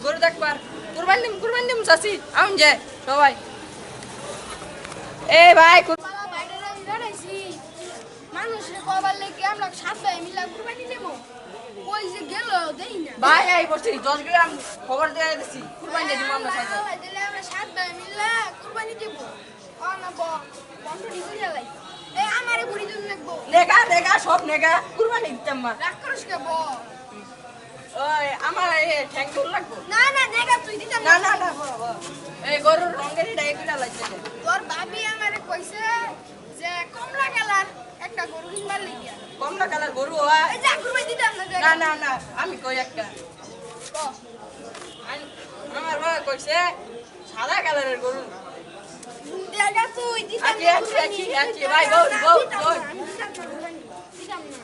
গরু দেখবার কুরবানি দিম চাচি আউন যে সবাই এ ভাই মানুষের কবার লেগে আমরা 7 ভাই মিলা কুরবানি দেব কই যে গেল দেই না ভাই এই বসে 10 গ্রাম খবর দিয়ে দিছি কুরবানি দিব আমরা সাথে ভাই দিলে আমরা 7 ভাই মিলা কুরবানি দেব ও না বন্ধ দিতে লাই এই আমারে বুড়ি দিন লাগবো নেগা সব নেগা কুরবানি দিতাম মা রাগ করিস কে ব ওই আমার এই ঠ্যাং দূর লাগবো না নেগা তুই দিতাম না এই গরুর রঙেরই ডাইগুলা লাগছে তোর ভাবি আমারে কইছে যে কমলা কালার একটা গরু কিনবার লাগিয়া কমলা কালার গরু হয় এই যে কুরবানি দিতাম না আমি কই একটা আমার বাবা কইছে সাদা কালারের গরু দেখা তুই দিতাম আচ্ছা ভাই গো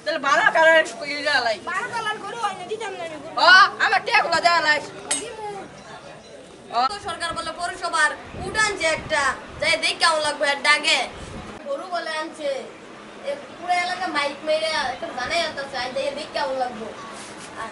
তাহলে ভালো কালারের কইরা লাই 12 কালার গরু হয় না দিতাম না ও আমার টিয়াগুলা দেয়া লাই সরকার বলে পৌরসভার উঠান যে একটা যাই দেখ কেমন লাগবে আর ডাকে গরু বলে আনছে পুরো এলাকা মাইক মেরে একটা জানাই আসতেছে দেখ কেমন লাগবো আর